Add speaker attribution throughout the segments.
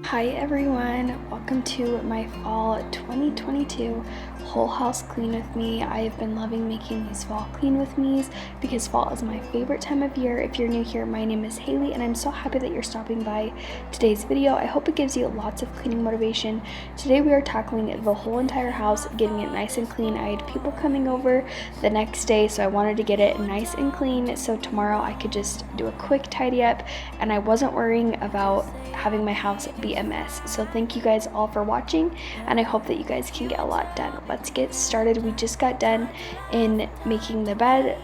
Speaker 1: Hi everyone, welcome to my fall 2022 whole house clean with me. I have been loving making these fall clean with me's because fall is my favorite time of year. If you're new here, my name is Haley and I'm so happy that you're stopping by today's video. I hope it gives you lots of cleaning motivation. Today we are tackling the whole entire house, getting it nice and clean. I had people coming over the next day, so I wanted to get it nice and clean so tomorrow I could just do a quick tidy up and I wasn't worrying about having my house be a mess. So thank you guys all for watching and I hope that you guys can get a lot done. Let's get started. We just got done in making the bed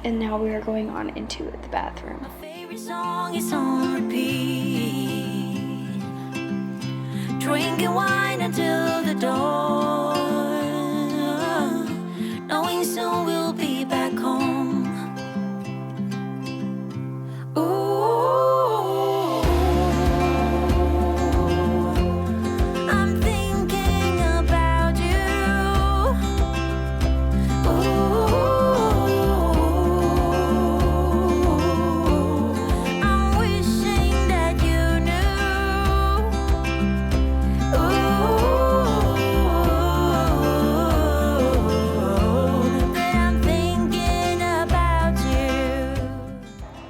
Speaker 1: and now we are going on into the bathroom.
Speaker 2: My favorite song is on repeat. Drinking wine until the dawn, knowing soon we'll be back home.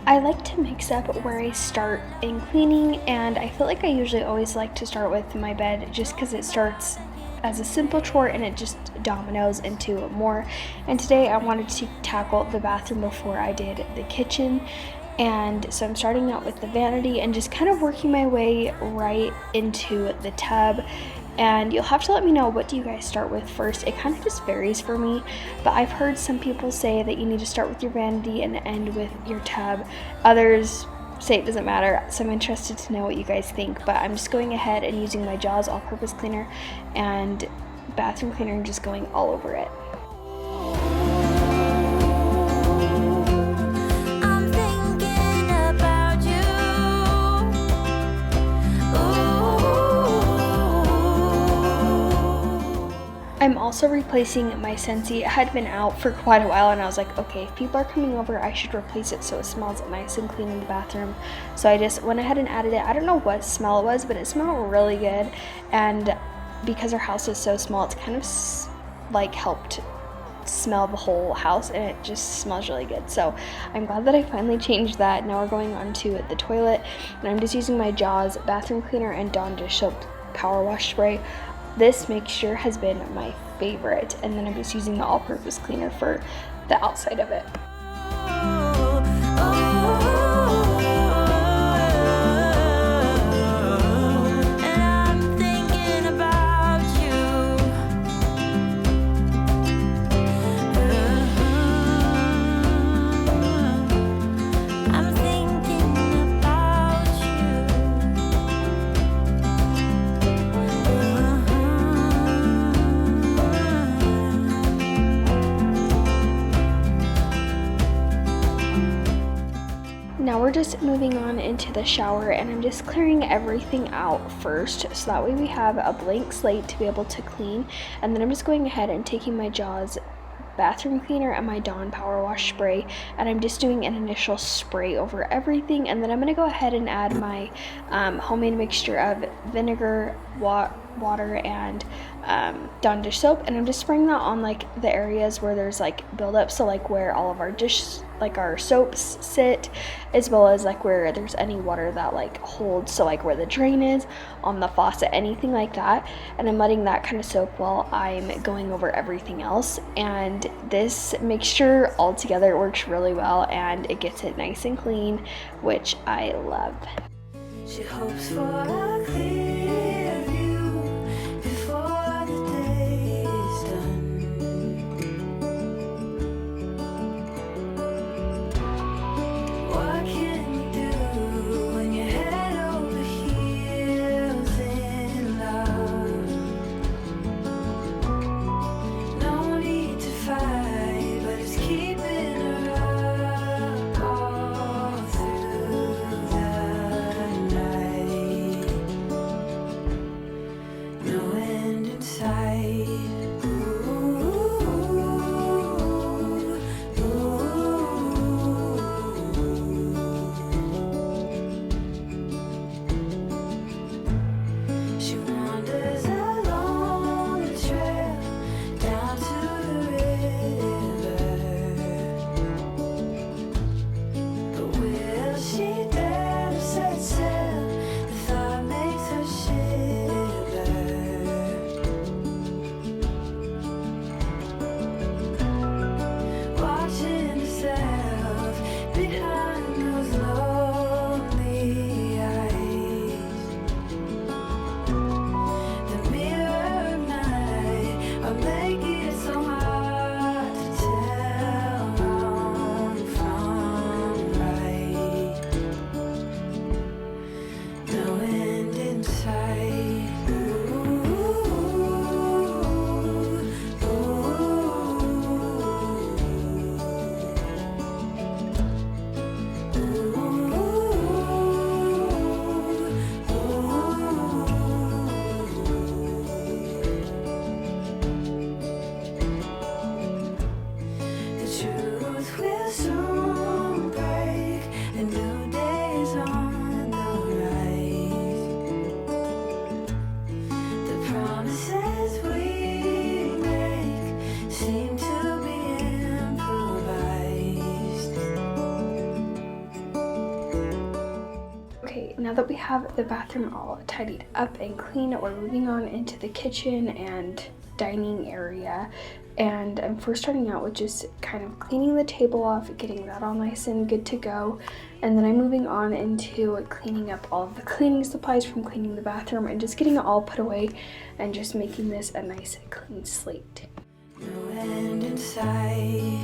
Speaker 1: I like to mix up where I start in cleaning, and I feel like I usually always like to start with my bed just because it starts as a simple chore and it just dominoes into more. And today I wanted to tackle the bathroom before I did the kitchen. And so I'm starting out with the vanity and just kind of working my way right into the tub. And you'll have to let me know, what do you guys start with first? It kind of just varies for me, but I've heard some people say that you need to start with your vanity and end with your tub. Others say it doesn't matter, so I'm interested to know what you guys think. But I'm just going ahead and using my Jaws all-purpose cleaner and bathroom cleaner and just going all over it. I'm also replacing my Scentsy. It had been out for quite a while and I was like, okay, if people are coming over, I should replace it so it smells nice and clean in the bathroom. So I just went ahead and added it. I don't know what smell it was, but it smelled really good. And because our house is so small, it's kind of like helped smell the whole house and it just smells really good. So I'm glad that I finally changed that. Now we're going on to the toilet and I'm just using my Jaws bathroom cleaner and Dawn dish soap power wash spray. This mixture has been my favorite, and then I'm just using the all-purpose cleaner for the outside of it. Now we're just moving on into the shower and I'm just clearing everything out first so that way we have a blank slate to be able to clean. And then I'm just going ahead and taking my Jaws bathroom cleaner and my Dawn power wash spray and I'm just doing an initial spray over everything, and then I'm going to go ahead and add my homemade mixture of vinegar, water and Dawn dish soap, and I'm just spraying that on like the areas where there's like buildup, so like where all of our our soaps sit, as well as like where there's any water that like holds, so like where the drain is, on the faucet, anything like that. And I'm letting that kind of soak while I'm going over everything else. And this mixture all together works really well and it gets it nice and clean, which I love.
Speaker 2: She hopes for a clear view before the day is done. What can you do when you're head over heels in love? No need to fight, but it's keeping her up all through the night.
Speaker 1: Okay, now that we have the bathroom all tidied up and clean, we're moving on into the kitchen and dining area. And I'm first starting out with just kind of cleaning the table off, getting that all nice and good to go. And then I'm moving on into cleaning up all of the cleaning supplies from cleaning the bathroom and just getting it all put away and just making this a nice clean slate.
Speaker 2: No end in sight.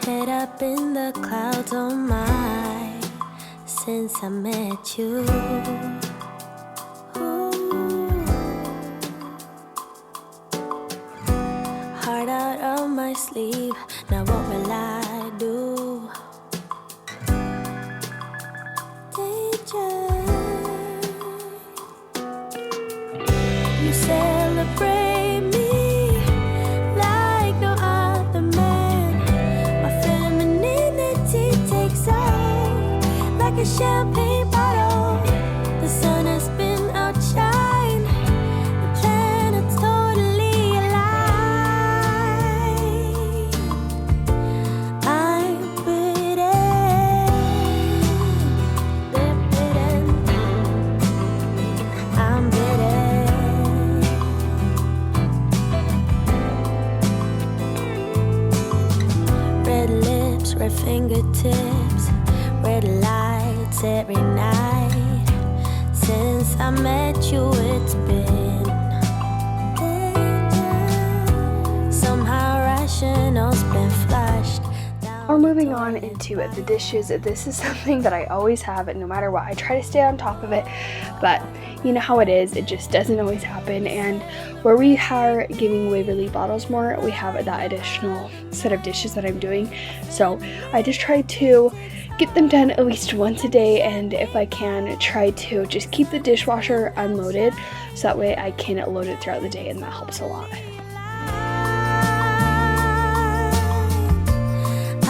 Speaker 2: Head up in the clouds, oh my, since I met you. Ooh. Heart out of my sleeve, now what will I do? Danger. You celebrate me like no other man. My femininity takes off like a champagne bottle. The sun has been outshine. The planet's totally alive. I'm bitten. I'm bitten. Red lips, red fingertips, red lights every night. Since I met you, it's been somehow rational's been flushed.
Speaker 1: We're moving on into the dishes. This is something that I always have, no matter what. I try to stay on top of it, but you know how it is. It just doesn't always happen. And where we are giving Waverly bottles more, we have that additional set of dishes that I'm doing. So I just try to get them done at least once a day, and if I can, try to just keep the dishwasher unloaded so that way I can load it throughout the day, and that helps a lot.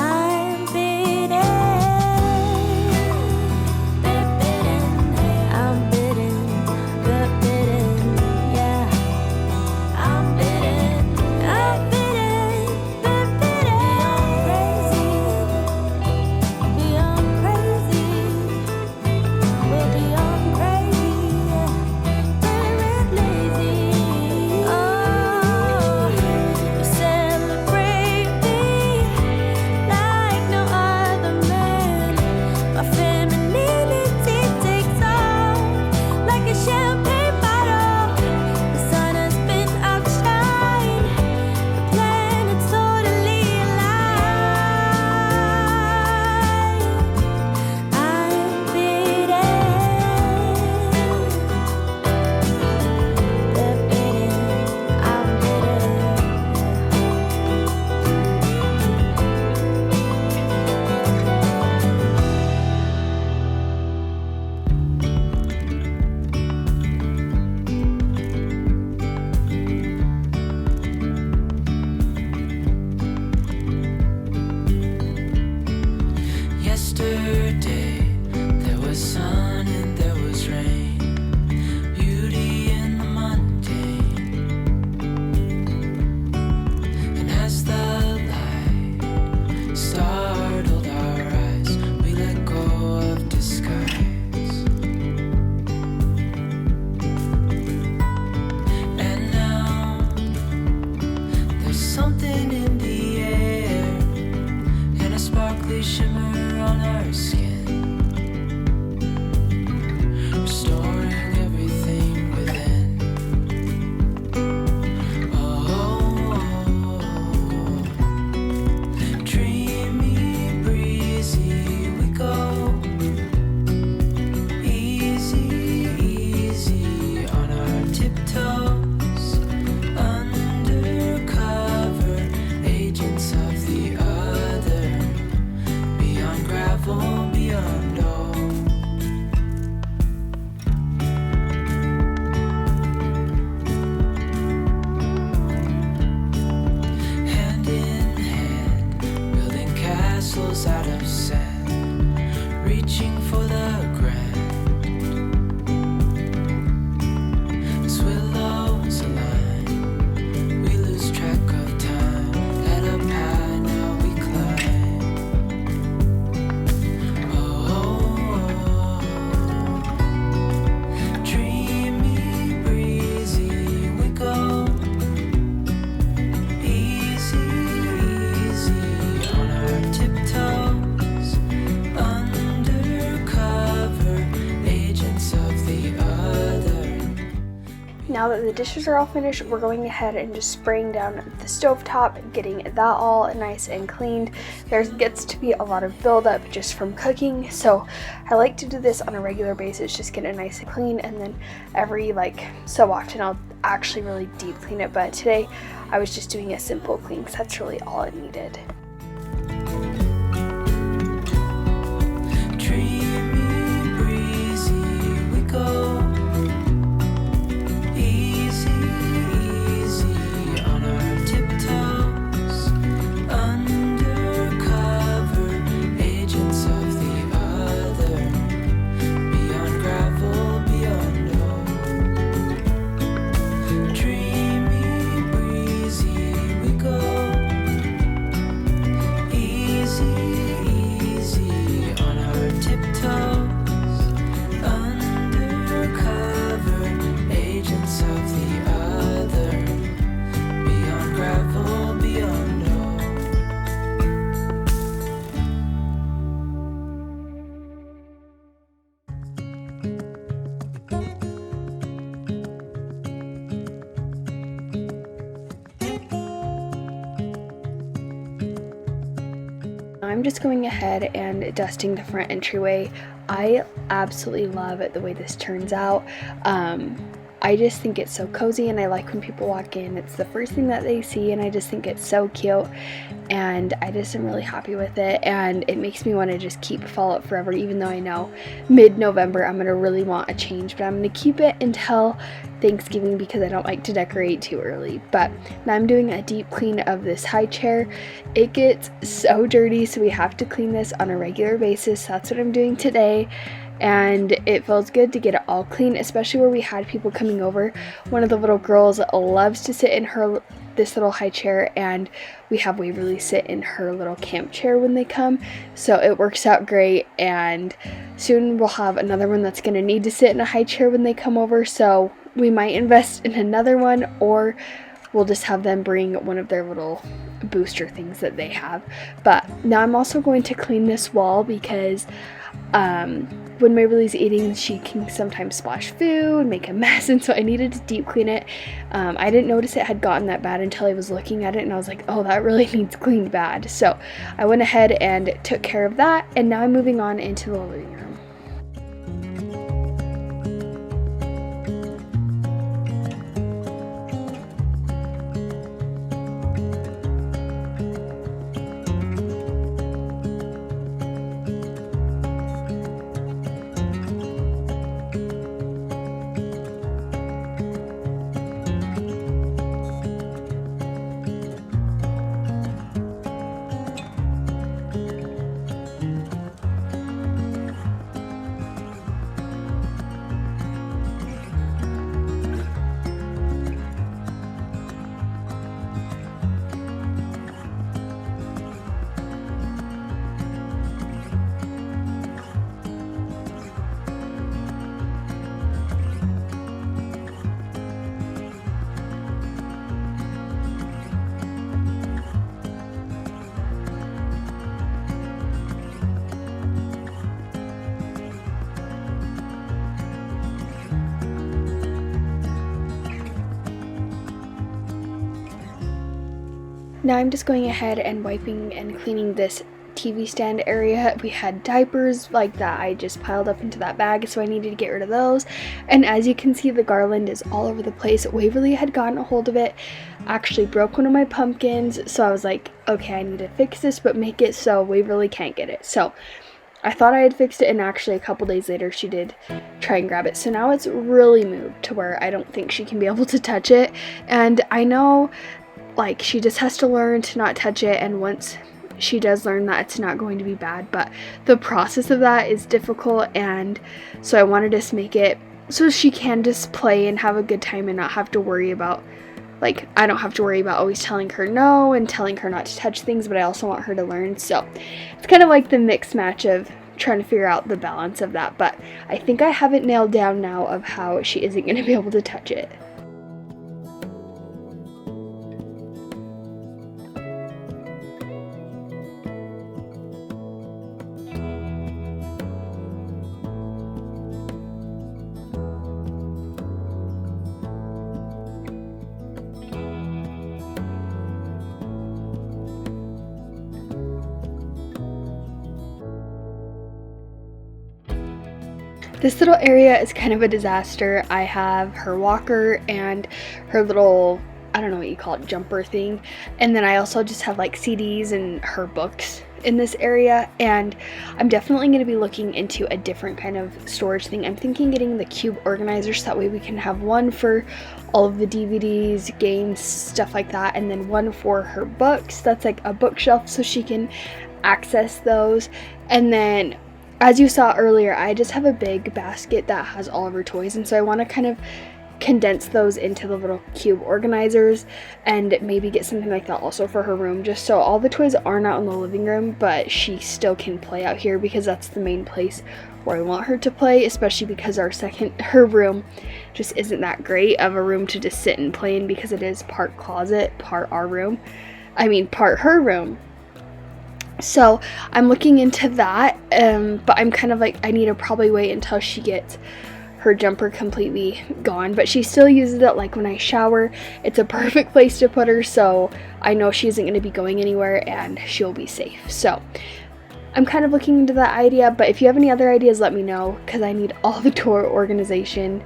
Speaker 2: I'm bitten. I'm bitten. Yeah. I'm bitten. I'm bitten. Beyond crazy. We're beyond crazy. We're lazy. Oh, you celebrate me like no other man. My femininity takes off like a champagne bottle. The sun has been outshine. The planet's totally alive. I'm bitten. I'm Yesterday, there was sun and there was rain, beauty in the mundane. And as the light startled our eyes, we let go of disguise. And now, there's something in the air and a sparkly shimmer on our skin, restoring everything within. Oh, dreamy, breezy, we go easy, easy on our tiptoes, undercover agents of the other. Beyond gravel out of sand, reaching for the grand. As willows align, we lose track of time. Head up high, now we climb. Oh, dreamy, breezy, we go. Easy, easy on our tiptoes, undercover agents of the other.
Speaker 1: Now that the dishes are all finished, we're going ahead and just spraying down the stovetop, getting that all nice and cleaned. There gets to be a lot of buildup just from cooking, so I like to do this on a regular basis, just get it nice and clean, and then every so often I'll actually really deep clean it. But today I was just doing a simple clean because that's really all it needed.
Speaker 2: Dreamy, breezy, we go. Easy, easy on our tiptoes, undercover agents of the other. Beyond gravel, beyond road. Dreamy, breezy, we go. Easy, easy on our tiptoes, undercover agents of the other. Beyond gravel, beyond road.
Speaker 1: I'm just going ahead and dusting the front entryway. I absolutely love it the way this turns out. I just think it's so cozy, and I like when people walk in, it's the first thing that they see, and I just think it's so cute, and I just am really happy with it, and it makes me want to just keep follow it forever, even though I know mid-November I'm going to really want a change, but I'm going to keep it until Thanksgiving because I don't like to decorate too early. But now I'm doing a deep clean of this high chair. It gets so dirty, so we have to clean this on a regular basis. That's what I'm doing today, and it feels good to get it all clean, especially where we had people coming over. One of the little girls loves to sit in this little high chair, and we have Waverly sit in her little camp chair when they come, so it works out great. And soon we'll have another one that's going to need to sit in a high chair when they come over, so we might invest in another one, or we'll just have them bring one of their little booster things that they have. But now I'm also going to clean this wall because when Waverly's eating, she can sometimes splash food, make a mess, and so I needed to deep clean it. I didn't notice it had gotten that bad until I was looking at it, and I was like, oh, that really needs cleaned bad. So I went ahead and took care of that, and now I'm moving on into the living room. Now I'm just going ahead and wiping and cleaning this TV stand area. We had diapers like that I just piled up into that bag, so I needed to get rid of those. And as you can see, the garland is all over the place. Waverly had gotten a hold of it, actually broke one of my pumpkins, so I was like, okay, I need to fix this but make it so Waverly can't get it. So I thought I had fixed it, and actually a couple days later she did try and grab it. So now it's really moved to where I don't think she can be able to touch it, and I know like she just has to learn to not touch it, and once she does learn that it's not going to be bad, but the process of that is difficult, and so I want to just make it so she can just play and have a good time and not have to worry about, like, I don't have to worry about always telling her no and telling her not to touch things, but I also want her to learn. So it's kind of like the mixed match of trying to figure out the balance of that, but I think I have it nailed down now of how she isn't going to be able to touch it. This little area is kind of a disaster. I have her walker and her little, I don't know what you call it, jumper thing. And then I also just have like CDs and her books in this area. And I'm definitely going to be looking into a different kind of storage thing. I'm thinking getting the cube organizer so that way we can have one for all of the DVDs, games, stuff like that. And then one for her books. That's like a bookshelf so she can access those. And then, as you saw earlier, I just have a big basket that has all of her toys, and so I want to kind of condense those into the little cube organizers and maybe get something like that also for her room, just so all the toys are not in the living room, but she still can play out here because that's the main place where I want her to play, especially because her room just isn't that great of a room to just sit and play in because it is part closet, part her room. So I'm looking into that, but I'm kind of like, I need to probably wait until she gets her jumper completely gone, but she still uses it like when I shower. It's a perfect place to put her, so I know she isn't going to be going anywhere and she'll be safe. So I'm kind of looking into that idea, but if you have any other ideas, let me know, because I need all the toy organization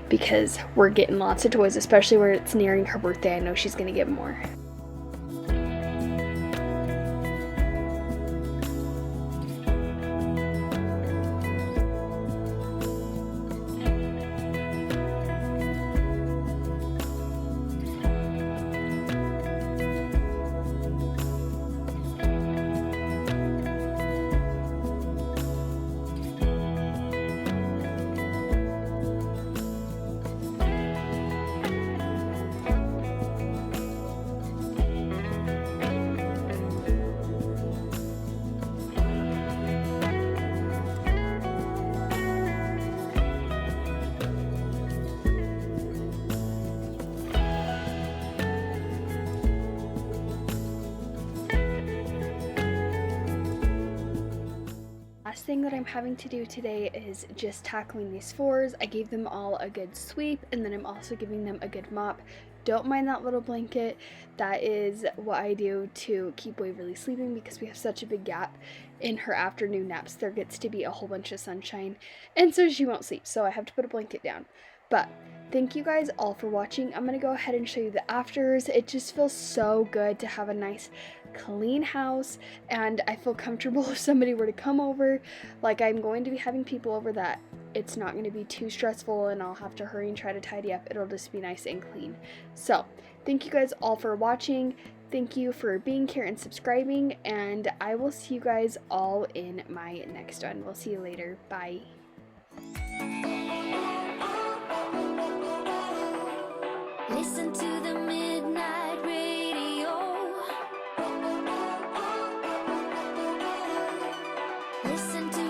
Speaker 1: because we're getting lots of toys, especially where it's nearing her birthday. I know she's going to get more. Last thing that I'm having to do today is just tackling these floors. I gave them all a good sweep, and then I'm also giving them a good mop. Don't mind that little blanket. That is what I do to keep Waverly sleeping because we have such a big gap in her afternoon naps. There gets to be a whole bunch of sunshine, and so she won't sleep, so I have to put a blanket down. But thank you guys all for watching. I'm going to go ahead and show you the afters. It just feels so good to have a nice clean house, and I feel comfortable if somebody were to come over. Like, I'm going to be having people over that it's not going to be too stressful and I'll have to hurry and try to tidy up. It'll just be nice and clean. So thank you guys all for watching. Thank you for being here and subscribing, and I will see you guys all in my next one. We'll see you later. Bye.
Speaker 3: Listen to the midnight radio. Listen to